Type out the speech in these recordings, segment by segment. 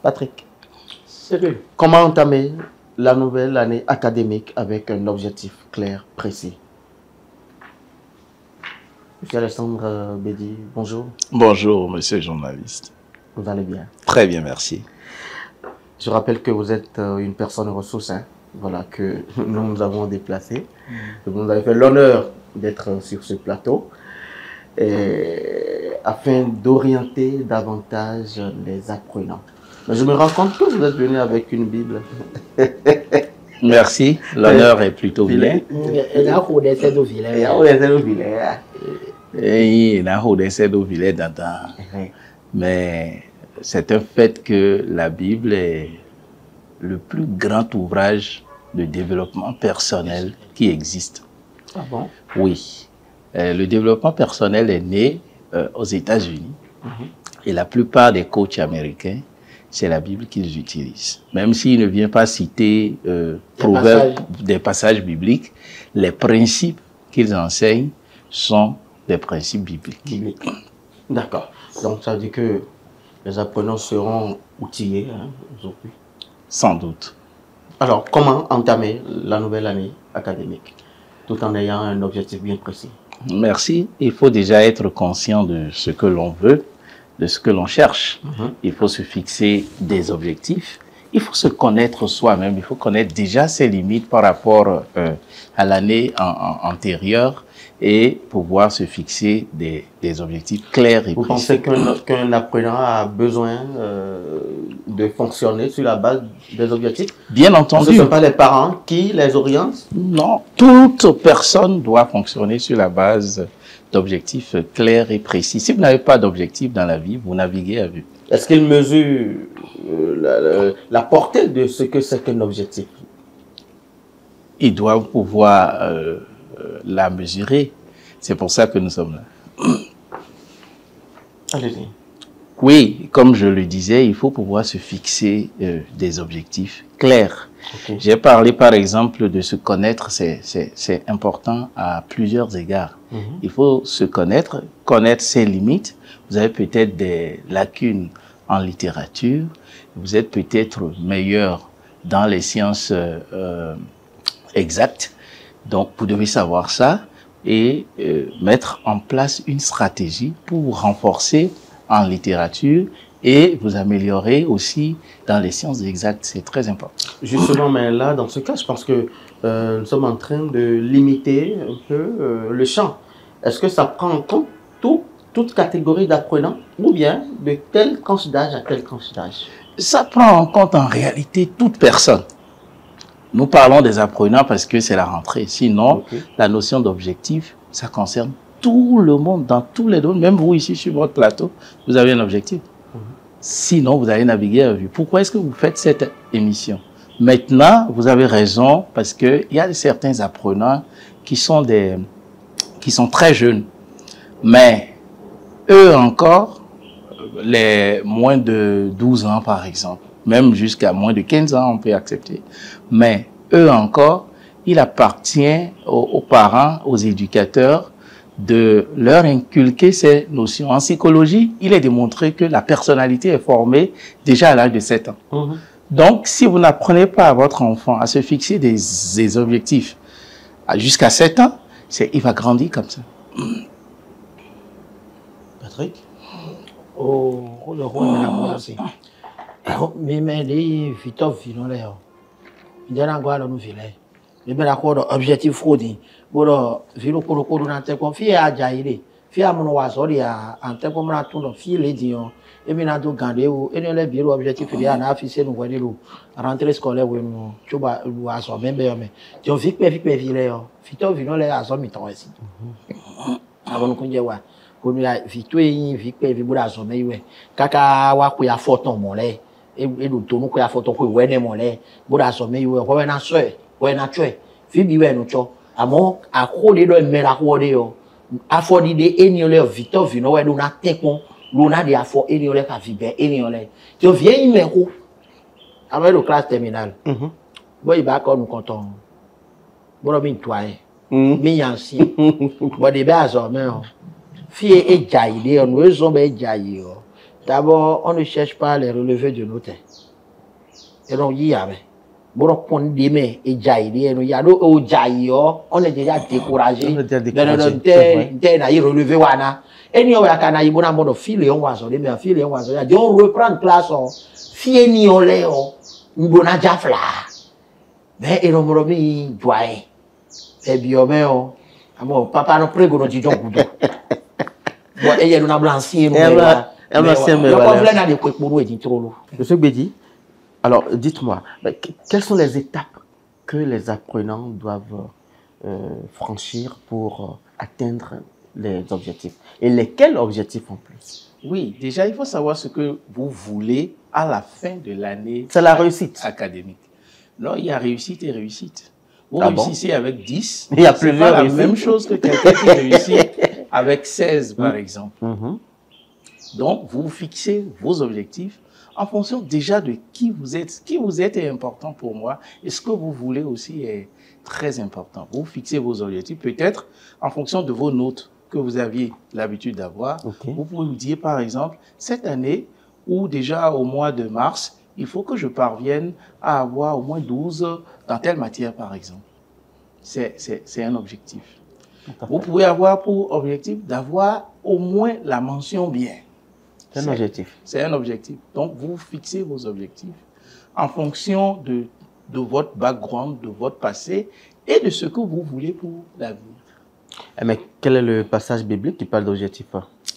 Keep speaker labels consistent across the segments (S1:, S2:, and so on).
S1: Patrick, comment entamer la nouvelle année académique avec un objectif clair, précis? Monsieur Alexandre Bédi, bonjour.
S2: Bonjour, monsieur le journaliste.
S1: Vous allez bien?
S2: Très bien, merci.
S1: Je rappelle que vous êtes une personne ressource, hein, voilà, que nous avons déplacé. Vous nous avez fait l'honneur d'être sur ce plateau afin d'orienter davantage les apprenants. Mais je me rends compte que vous êtes venu avec une Bible.
S2: Merci, l'honneur est plutôt bien. Mais c'est un fait que la Bible est le plus grand ouvrage de développement personnel qui existe.
S1: Ah bon?
S2: Oui. Le développement personnel est né aux États-Unis et la plupart des coachs américains, c'est la Bible qu'ils utilisent. Même s'ils ne viennent pas citer des passages bibliques, les principes qu'ils enseignent sont des principes bibliques.
S1: D'accord. Donc ça veut dire que les apprenants seront outillés aujourd'hui.
S2: Sans doute.
S1: Alors, comment entamer la nouvelle année académique tout en ayant un objectif bien précis?
S2: Merci. Il faut déjà être conscient de ce que l'on veut, de ce que l'on cherche. Il faut se fixer des objectifs. Il faut se connaître soi-même. Il faut connaître déjà ses limites par rapport à l'année antérieure et pouvoir se fixer des objectifs clairs et précis.
S1: Vous pensez qu'un apprenant a besoin de fonctionner sur la base des objectifs?
S2: Bien entendu.
S1: Ce ne sont pas les parents qui les orientent?
S2: Non, toute personne doit fonctionner sur la base d'objectifs clairs et précis. Si vous n'avez pas d'objectif dans la vie, vous naviguez à vue.
S1: Est-ce qu'il mesure la portée de ce que c'est qu'un objectif?
S2: Il doit pouvoir la mesurer. C'est pour ça que nous sommes là.
S1: Allez-y.
S2: Oui, comme je le disais, il faut pouvoir se fixer des objectifs clairs. Okay. J'ai parlé par exemple de se connaître, c'est important à plusieurs égards. Il faut se connaître, connaître ses limites. Vous avez peut-être des lacunes en littérature, vous êtes peut-être meilleur dans les sciences exactes. Donc, vous devez savoir ça et mettre en place une stratégie pour vous renforcer en littérature et vous améliorer aussi dans les sciences exactes. C'est très important.
S1: Justement, mais là, dans ce cas, je pense que nous sommes en train de limiter un peu le champ. Est-ce que ça prend en compte toute catégorie d'apprenants ou bien de tel tranche d'âge à tel tranche d'âge?
S2: Ça prend en compte en réalité toute personne. Nous parlons des apprenants parce que c'est la rentrée. Sinon, la notion d'objectif, ça concerne tout le monde, dans tous les domaines. Même vous ici sur votre plateau, vous avez un objectif. Sinon, vous allez naviguer à vue. Pourquoi est-ce que vous faites cette émission? Maintenant, vous avez raison parce qu'il y a certains apprenants qui sont très jeunes. Mais eux encore, les moins de 12 ans par exemple, même jusqu'à moins de 15 ans, on peut accepter. Mais eux encore, il appartient aux parents, aux éducateurs, de leur inculquer ces notions. En psychologie, il est démontré que la personnalité est formée déjà à l'âge de 7 ans. Donc, si vous n'apprenez pas à votre enfant à se fixer des objectifs jusqu'à 7 ans, il va grandir comme ça.
S1: Patrick?
S3: Objectif boro vilo koro koro na te kon fi aja ile fi amuno wa so ri ante ko mra tun lo fi le dion emi na do gande o eni le biro objectif ri ana fi se nu wele lo rentrée scolaire we nu choba lu aso membe yo me ti o fi pe fi le yo fi to vi no le aso mi ton esi abonu kunje wa ko mi la fi to yin fi pe fi bura aso me iwe kaka wa ko ya foton mo le e lu to nu ko ya foton ko we ne mo le bura aso me iwe ko we na so e we na chwe fi bi we nu cho amo akole do mera kwode yo afodi de eniole Victor Vino we do na tekon lo na de afo eniole ka vibe eniole ti o vie ime ko ame do class terminal boy ba ko nu konton boro mi twae mi yansi bo de ba zo me o fi e jaide onu ezo be jaye o D'abord, on ne cherche pas à les relever de nos têtes. Et donc, il y a, on est déjà découragé.
S1: On est déjà découragé.
S3: On reprend classe. Mais il me remet joie. Et bien, papa nous prête nous dit donc. Bon, et il y a une ambulance.
S1: Monsieur Bédi, alors dites-moi, quelles sont les étapes que les apprenants doivent franchir pour atteindre les objectifs? Et lesquels objectifs en plus?
S2: Oui, déjà, il faut savoir ce que vous voulez à la fin de l'année.
S1: C'est la réussite
S2: Académique. Non, il y a réussite et réussite. Vous
S1: Ah
S2: réussissez avec 10.
S1: Il y a
S2: c'est
S1: plusieurs
S2: pas la
S1: réussites.
S2: même chose que quelqu'un qui réussit avec 16, par exemple. Donc, vous fixez vos objectifs en fonction déjà de qui vous êtes. Ce qui vous êtes est important pour moi et ce que vous voulez aussi est très important. Vous fixez vos objectifs peut-être en fonction de vos notes que vous aviez l'habitude d'avoir. Vous pouvez vous dire, par exemple, cette année ou déjà au mois de mars, il faut que je parvienne à avoir au moins 12 dans telle matière, par exemple. C'est un objectif. Vous pouvez avoir pour objectif d'avoir au moins la mention bien.
S1: C'est un objectif.
S2: C'est un objectif. Donc, vous fixez vos objectifs en fonction de votre background, de votre passé et de ce que vous voulez pour l'avenir.
S1: Mais quel est le passage biblique qui parle d'objectif?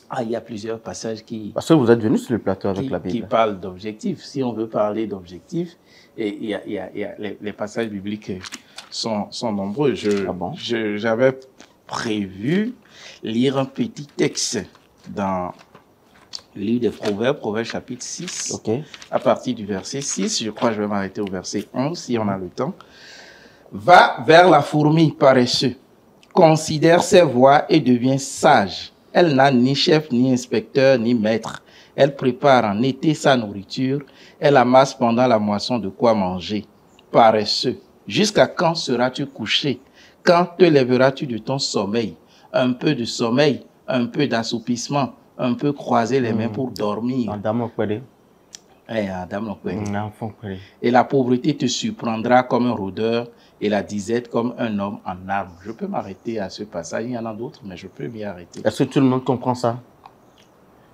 S2: Ah, il y a plusieurs passages
S1: Parce que vous êtes venu sur le plateau avec la Bible.
S2: Qui parlent d'objectifs. Si on veut parler d'objectifs, les passages bibliques sont nombreux. J'avais prévu lire un petit texte dans le livre des Proverbes, Proverbes chapitre 6, à partir du verset 6. Je crois que je vais m'arrêter au verset 11 si on a le temps. Va vers la fourmi paresseux, considère ses voies et devient sage. Elle n'a ni chef, ni inspecteur, ni maître. Elle prépare en été sa nourriture. Elle amasse pendant la moisson de quoi manger. Paresseux, jusqu'à quand seras-tu couché? Quand te lèveras-tu de ton sommeil? Un peu de sommeil, un peu d'assoupissement, un peu croiser les mains pour dormir. Et la pauvreté te surprendra comme un rôdeur et la disette comme un homme en armes. Je peux m'arrêter à ce passage. Il y en a d'autres, mais je peux m'y arrêter.
S1: Est-ce que tout le monde comprend ça?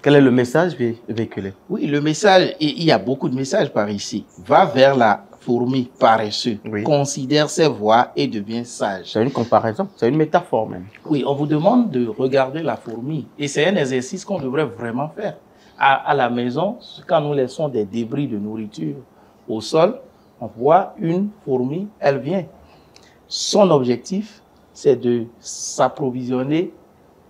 S1: Quel est le message véhiculé?
S2: Oui, le message, il y a beaucoup de messages par ici. Va vers la fourmi paresseux, considère ses voies et devient sage.
S1: C'est une comparaison, c'est une métaphore même.
S2: Oui, on vous demande de regarder la fourmi et c'est un exercice qu'on devrait vraiment faire. À la maison, quand nous laissons des débris de nourriture au sol, on voit une fourmi, elle vient. Son objectif, c'est de s'approvisionner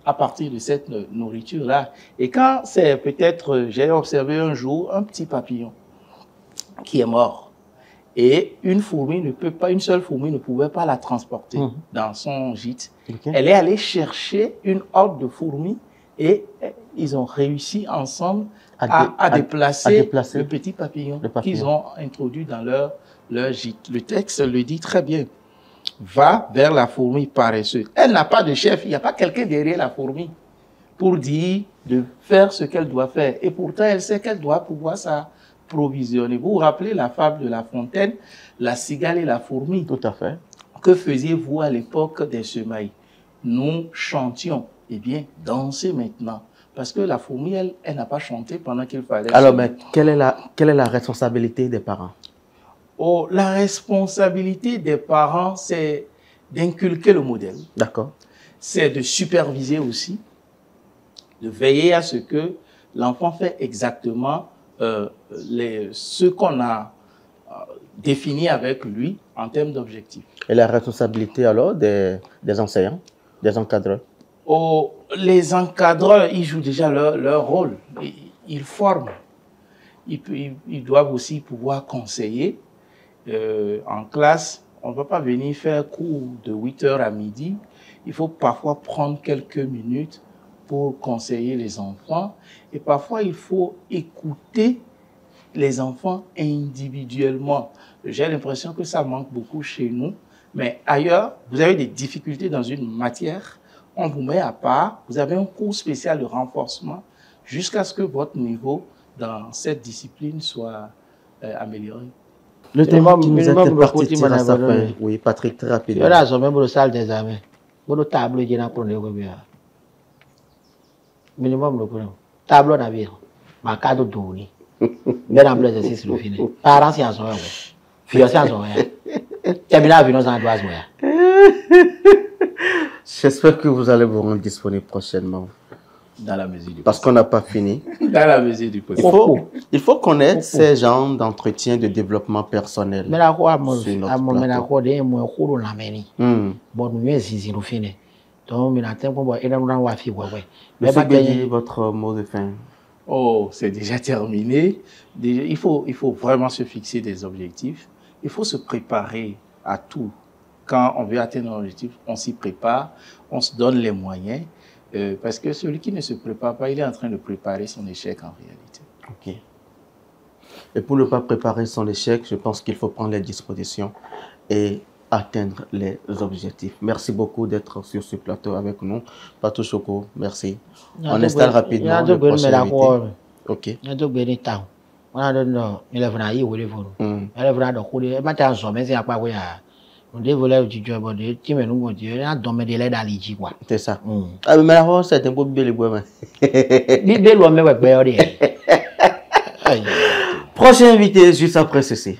S2: à partir de cette nourriture-là. Et quand c'est peut-être, j'ai observé un jour un petit papillon qui est mort. Et une fourmi ne peut pas, une seule fourmi ne pouvait pas la transporter dans son gîte. Elle est allée chercher une horde de fourmis et ils ont réussi ensemble à déplacer le petit papillon qu'ils ont introduit dans leur gîte. Le texte le dit très bien. Va vers la fourmi paresseuse. Elle n'a pas de chef, il n'y a pas quelqu'un derrière la fourmi pour dire de faire ce qu'elle doit faire. Et pourtant, elle sait qu'elle doit pouvoir s'approvisionner. Vous vous rappelez la fable de La Fontaine, la cigale et la fourmi?
S1: Tout à fait.
S2: Que faisiez-vous à l'époque des semailles? Nous chantions. Eh bien, dansez maintenant. Parce que la fourmi, elle n'a pas chanté pendant qu'il fallait.
S1: Alors, mais quelle est la responsabilité des parents?
S2: Oh, la responsabilité des parents, c'est d'inculquer le modèle.
S1: D'accord.
S2: C'est de superviser aussi, de veiller à ce que l'enfant fait exactement ce qu'on a défini avec lui en termes d'objectifs.
S1: Et la responsabilité alors des enseignants, des encadreurs?
S2: Oh, les encadreurs, ils jouent déjà leur rôle. Ils forment. Ils doivent aussi pouvoir conseiller. En classe, on ne va pas venir faire cours de 8h à midi. Il faut parfois prendre quelques minutes pour conseiller les enfants. Et parfois, il faut écouter les enfants individuellement. J'ai l'impression que ça manque beaucoup chez nous. Mais ailleurs, vous avez des difficultés dans une matière, on vous met à part, vous avez un cours spécial de renforcement jusqu'à ce que votre niveau dans cette discipline soit amélioré.
S1: Le
S3: Minimum-
S1: temps qui nous
S3: minimum
S1: était
S3: le
S1: parti
S3: petit
S1: tire à sa
S3: manœuvre,
S1: fin.
S3: oui.
S1: Oui, Patrick, très rapidement.
S3: Voilà, ils ont même le salle des armées. Bon, tableau, il y a un problème. Minimum le problème. Tableau d'avenir. Ma carte de tournée. Mais dans l'exercice, le fini. Parents, c'est en son. Fiancés, en son. Terminé la finance en doise.
S1: J'espère que vous allez vous rendre disponible prochainement.
S2: Dans la mesure du
S1: Parce qu'on n'a pas fini.
S2: possible. Dans la mesure du
S1: Il
S2: possible.
S1: faut connaître ces genres d'entretien de développement personnel.
S3: Mais la quoi,
S1: Sur notre
S3: à mon
S1: plateau.
S3: ménaccord, il y a un cours de la mairie. Bon, nous, c'est le fini. Donc, il y a un temps qu'on va voir fille.
S1: Monsieur Bédi, votre mot de fin.
S2: Oh, c'est déjà terminé. Déjà, il faut vraiment se fixer des objectifs. Il faut se préparer à tout. Quand on veut atteindre un objectif, on s'y prépare, on se donne les moyens. Parce que celui qui ne se prépare pas, il est en train de préparer son échec en réalité.
S1: Ok. Et pour ne pas préparer son échec, je pense qu'il faut prendre les dispositions et atteindre les objectifs. Merci beaucoup d'être sur ce plateau avec nous. Patou Choco, merci. On installe rapidement le prochain invité. Ok.
S3: Il y a deux bénis temps. On a donné, il est venu où il est venu. Il est venu donc il m'a dit mais c'est pas quoi. On développe du job, on dit tu me nous dit il a dormi de l'aide à l'IG quoi.
S1: C'est ça. Ah mais là c'est un peu belle bois.
S3: Bébé l'homme est ouais.
S1: Prochain invité juste après ceci.